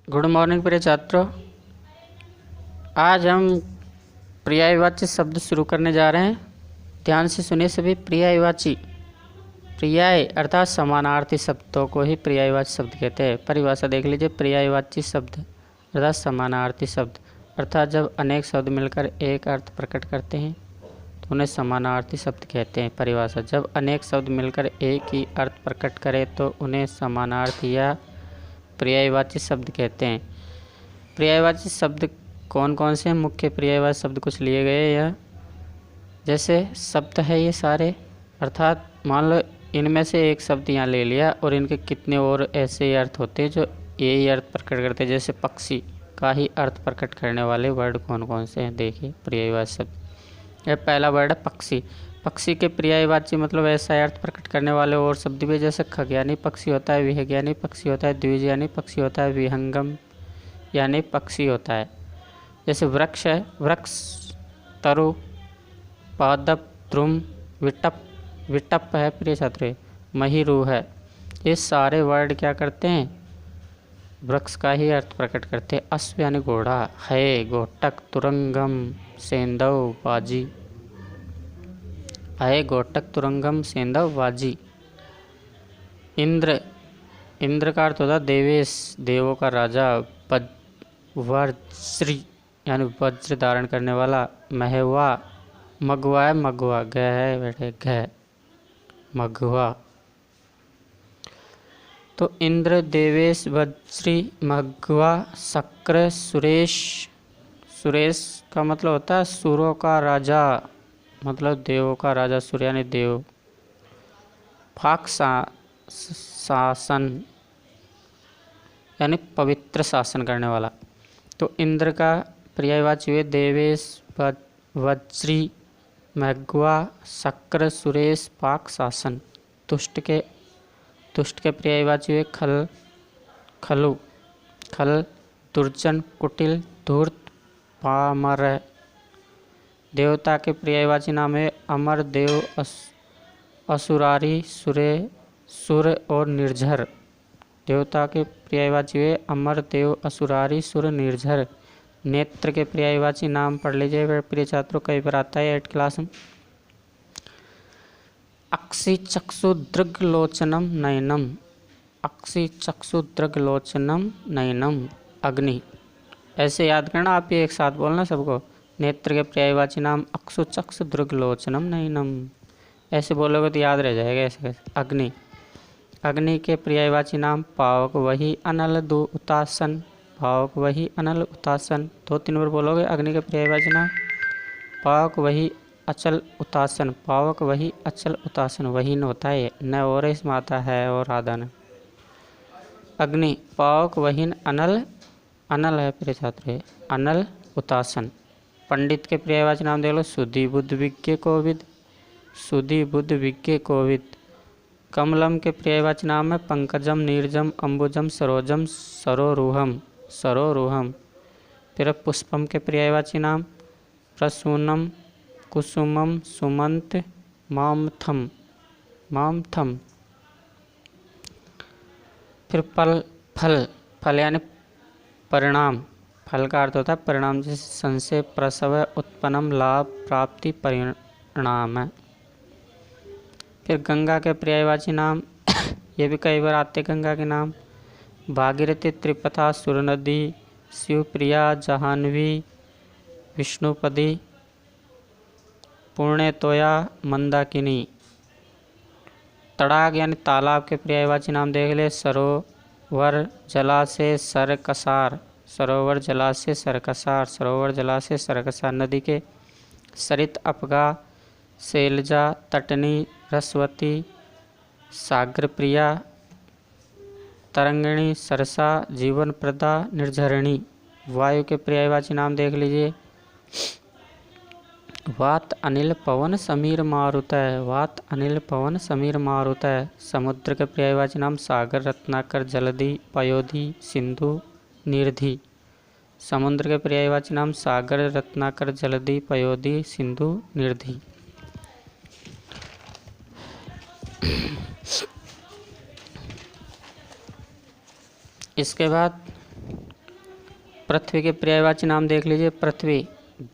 Good morning प्रिय छात्रों। आज हम पर्यायवाची शब्द शुरू करने जा रहे हैं। ध्यान से सुनिए सभी। पर्यायवाची, पर्याय अर्थात समानार्थी शब्दों को ही पर्यायवाची शब्द कहते हैं। परिभाषा देख लीजिए। पर्यायवाची शब्द अर्थात समानार्थी शब्द अर्थात जब अनेक शब्द मिलकर एक अर्थ प्रकट करते हैं तो उन्हें समानार्थी शब्द कहते हैं। परिभाषा, जब अनेक शब्द मिलकर एक ही अर्थ प्रकट करें तो उन्हें समानार्थी या पर्यायवाची शब्द कहते हैं। पर्यायवाची शब्द कौन कौन से हैं? मुख्य पर्यायवाची शब्द कुछ लिए गए या जैसे शब्द है ये सारे, अर्थात मान लो इनमें से एक शब्द यहाँ ले लिया और इनके कितने और ऐसे अर्थ होते हैं जो यही अर्थ प्रकट करते हैं। जैसे पक्षी का ही अर्थ प्रकट करने वाले वर्ड कौन कौन से हैं? देखिए पर्यायवाची शब्द। यह पहला वर्ड है पक्षी। पक्षी के पर्यायवाची मतलब ऐसा अर्थ प्रकट करने वाले और शब्द भी, जैसे खज्ञानी पक्षी होता है, विहज्ञानी पक्षी होता है, द्विजयानी पक्षी होता है, विहंगम यानी पक्षी होता है। जैसे वृक्ष है, वृक्ष, तरु, पादप, द्रुम, विटप, विटप है प्रिय छात्र, महिरू है। ये सारे वर्ड क्या करते हैं? वृक्ष का ही अर्थ प्रकट करते हैं। अश्व यानी घोड़ा, है, घोटक, तुरंगम, सेंधव, बाजी, है, घोटक, तुरंगम, सेंधव, बाजी। इंद्र, इंद्र का अर्थ होता है देवेश, देवों का राजा। वज्री यानी वज्र धारण करने वाला। महवा, मगवा है, मगवा, ग है बेटे, घ, मगवा। तो इंद्र, देवेश, वज्री, मगवा, शक्र, सुरेश। सुरेश का मतलब होता है सुरों का राजा, मतलब देवों का राजा, सूर्य यानी देव। फाक शासन यानी पवित्र शासन करने वाला। तो इंद्र का पर्यायवाची हुए देवेश, वज्री, मघवा, शक्र, सुरेश, पाक, शासन। तुष्ट के पर्यायवाची हुए खल, खलु, खल, दुर्जन, कुटिल, धूर्त, पामर। देवता के पर्यायवाची नाम है अमर, देव, असुरारी, सुर और निर्झर। देवता के पर्यायवाची हुए अमर, देव, असुरारी, सुर, निर्झर। नेत्र के पर्यायवाची नाम पढ़ लीजिए प्रिय छात्रों, कई बार आता है 8 क्लास में। अक्षि, चक्षु, दृग्लोचनम, नयनम। अक्षि, चक्षु, दृग्लोचनम, नयनम। अग्नि, ऐसे याद करना, आप ये एक साथ बोलना सबको। नेत्र के पर्यायवाची नाम अक्षु, चक्षु, दृग्लोचनम, नयनम। ऐसे बोलोगे तो याद रह जाएगा ऐसे कैसे। अग्नि, अग्नि के पर्यायवाची नाम पावक, वही, अनल, दो, उतासन। पावक, वही, अनल, उतासन। 2-3 बार बोलोगे। अग्नि के पर्यायवाची नाम पावक, वही, अचल, उतासन। पावक, वही, अचल, उतासन। वही न होता है, न और इसमें आता है और आधा न। अग्नि, पावक, वहीन, अनल, अनल है प्रिय छात्र, अनल, उतासन। पंडित के पर्यायवाची नाम देख लो। सुधि, बुद्ध, विज्ञ, कोविद। सुधि, बुद्ध, विज्ञ, कोविद। कमलम के पर्यायवाची नाम है पंकजम, नीरजम, अंबुजम, सरोजम, सरोरुहम, सरोरुहम। फिर पुष्पम के पर्यायवाची नाम प्रसूनम, कुसुमम, सुमंत, मामथम, मामथम। फिर फल, फल यानी परिणाम। फल का अर्थ होता है परिणाम, जैसे संशय, प्रसव, उत्पन्नम, लाभ, प्राप्ति, परिणाम है। फिर गंगा के पर्यायवाची नाम ये भी कई बार आते गंगा के नाम। भागीरथी, त्रिपथा, सुरनदी, शिवप्रिया, जाह्नवी, विष्णुपदी, पुण्यतोया, मंदाकिनी। तड़ाग यानी तालाब के पर्यायवाची नाम देख ले। सरोवर, जलाशय, सरकसार। सरोवर, जलाशय, सरकसार। सरोवर, जलाशय, सरकसार। नदी के सरित, अपगा, शैलजा, तटनी, रसवती, सागरप्रिया, तरंगिणी, सरसा, जीवन प्रदा, निर्झरिणी। वायु के पर्यायवाची नाम देख लीजिए। वात, अनिल, पवन, समीर, मारुतः। वात, अनिल, पवन, समीर, मारुतः। समुद्र के पर्यायवाची नाम सागर, रत्नाकर, जलधि, पयोधि, सिंधु, निर्धि। समुद्र के पर्यायवाची नाम सागर, रत्नाकर, जलधि, पयोधि, सिंधु, निर्धि। इसके बाद पृथ्वी के पर्यायवाची नाम देख लीजिए। पृथ्वी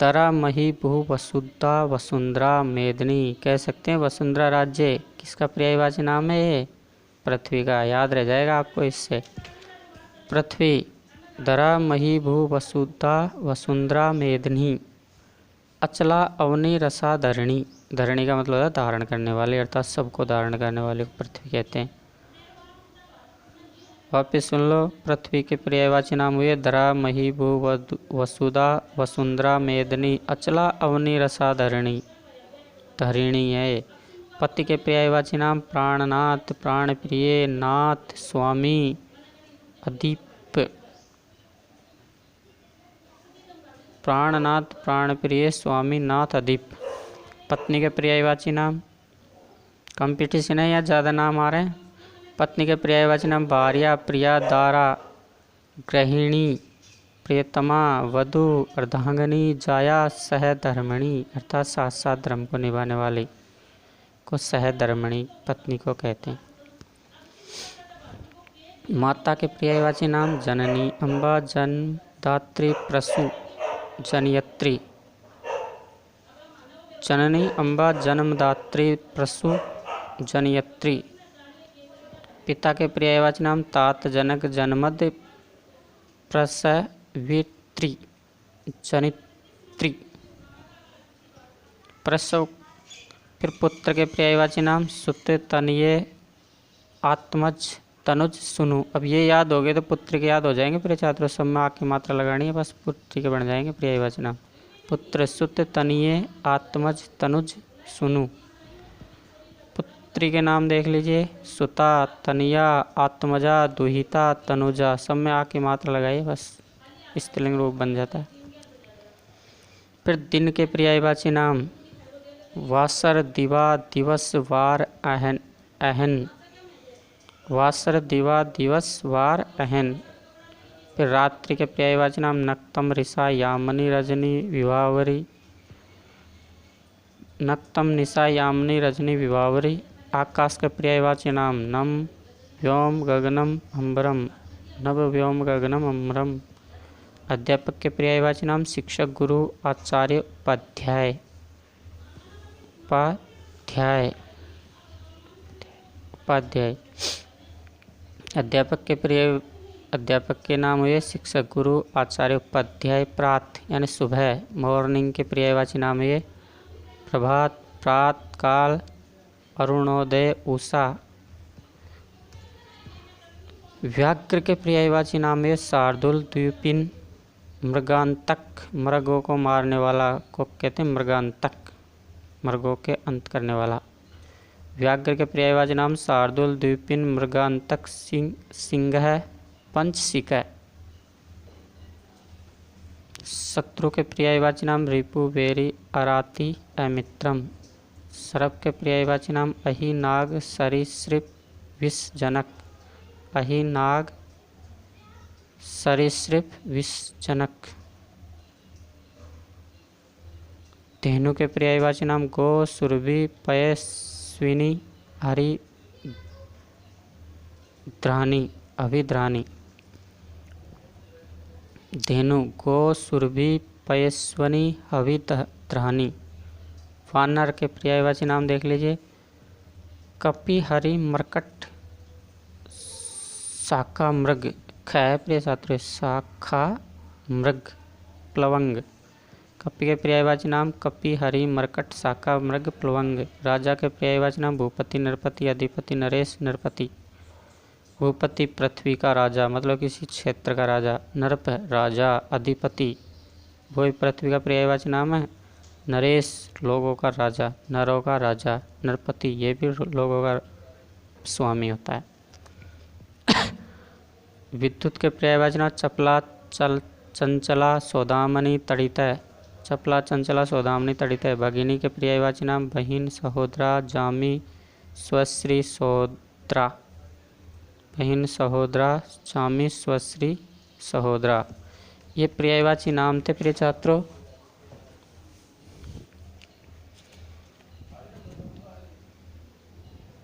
दरा, मही, भू, वसुधा, वसुंधरा, मेदिनी। कह सकते हैं वसुंधरा राज्य किसका पर्यायवाची नाम है? ये पृथ्वी का। याद रह जाएगा आपको इससे। पृथ्वी दरा, मही, भू, वसुधा, वसुंधरा, मेदिनी। अचला, अवनी, रसा, धरणी। धरणी का मतलब है धारण करने वाले, अर्थात सबको धारण करने वाले को पृथ्वी कहते हैं। वापिस सुन लो। पृथ्वी के पर्यायवाची नाम हुए दरा, मही, भू, वसुधा, वसुंधरा, मेदिनी, अचला, अवनी, रसा, धरणी। धरिणी है। पति के पर्यायवाची नाम प्राणनाथ, प्राणप्रिय, नाथ, स्वामी, अदीप। प्राणनाथ, प्राणप्रिय, स्वामी, नाथ, अदीप। पत्नी के पर्यायवाची नाम, कंपटीशन है या ज़्यादा नाम आ रहे हैं। पत्नी के पर्यायवाची नाम भार्या, प्रिया, दारा, गृहिणी, प्रियतमा, वधु, अर्धांगिनी, जाया, सहधर्मिणी। अर्थात साथ साथ धर्म को निभाने वाली को सहधर्मिणी पत्नी को कहते हैं। माता के पर्यायवाची नाम जननी, अम्बा, जन्मदात्री, प्रसू, जनयत्री। जननी, अम्बा, जन्मदात्री, प्रसू, जनयत्री। पिता के पर्यायवाची नाम तात, जनक, जनमद, प्रसवित्री, जनित्री। प्रसव। फिर पुत्र के पर्यायवाची नाम सुत, तनये, आत्मज, तनुज, सुनु। अब ये याद हो गए तो पुत्र के याद हो जाएंगे। फिर छात्रों सब में आके मात्रा लगानी है, बस पुत्र के बन जाएंगे पर्यायवाची नाम। पुत्र सुत, तनये, आत्मज, तनुज, सुनु। पुत्री के नाम देख लीजिए। सुता, तनिया, आत्मजा, दुहिता, तनुजा। सब में आके मात्रा लगाइए, बस स्त्रीलिंग रूप बन जाता है। फिर दिन के पर्यायवाची नाम वासर, दिवा, दिवस, वार, अहन। अहन। वासर, दिवा, दिवस, वार, अहन। फिर रात्रि के पर्यायवाची नाम नक्तम, रिसा, यामिनी, रजनी, विभावरी। नक्तम, निशा, यामिनी, रजनी, विभावरी। आकाश के पर्यायवाची नाम नम, व्योम, गगनम, अम्बरम। नभ, व्योम, गगनम, अम्बरम। अध्यापक के पर्यायवाची नाम शिक्षक, गुरु, आचार्य, उपाध्याय। उपाध्याय। उपाध्याय। अध्यापक के नाम हुए शिक्षक, गुरु, आचार्य, उपाध्याय। प्रात यानी सुबह, मॉर्निंग के पर्यायवाची नाम हुए प्रभात, प्रात काल, अरुणोदय, उषा। व्याघ्र के पर्यायवाची नाम है शार्दुल, द्विपिन, मृगांतक। मृगों को मारने वाला को कहते हैं मृगांतक, मृगों के अंत करने वाला। व्याघ्र के पर्यायवाची नाम शार्दुल, द्विपिन, मृगांतक, सिंह, पंचशिक। शत्रु के पर्यायवाची नाम रिपु, वेरी, अराती, अमित्रम। सर्प के पर्यायवाची नाम अहि, नाग, सरीसृप, विषजनक। अहि, नाग, सरीसृप, विषजनक। धेनु के पर्यायवाची नाम गो, सुरभि, पयस्विनी, हरि, ध्रानी, अभिध्रानी। धेनु गो, सुरभि, पयस्विनी, अभिध्रानी। वानर के पर्यायवाची नाम देख लीजिए। कपि, हरि, मरकट, शाखा, मृग। ख है प्रिय छात्रों, शाखा, मृग, प्लवंग। कपि के पर्यायवाची नाम कपि, हरि, मरकट, शाखा, मृग, प्लवंग। राजा के पर्यायवाची नाम भूपति, नरपति, अधिपति, नरेश, नरपति। भूपति पृथ्वी का राजा, मतलब किसी क्षेत्र का राजा। नरप राजा, अधिपति वही पृथ्वी का पर्यायवाची नाम है। नरेश लोगों का राजा, नरों का राजा। नरपति ये भी लोगों का स्वामी होता है। विद्युत के पर्यायवाची नाम चपला, चंचला, सौदामनी, तड़ितः। चपला, चंचला, सौदामनी, तड़ितः। भगिनी के पर्यायवाची नाम बहिन, सहोदरा, जामी, स्वश्री, सहोदरा। बहिन, सहोदरा, जामी, स्वश्री, सहोदरा। ये पर्यायवाची नाम थे प्रिय छात्रों।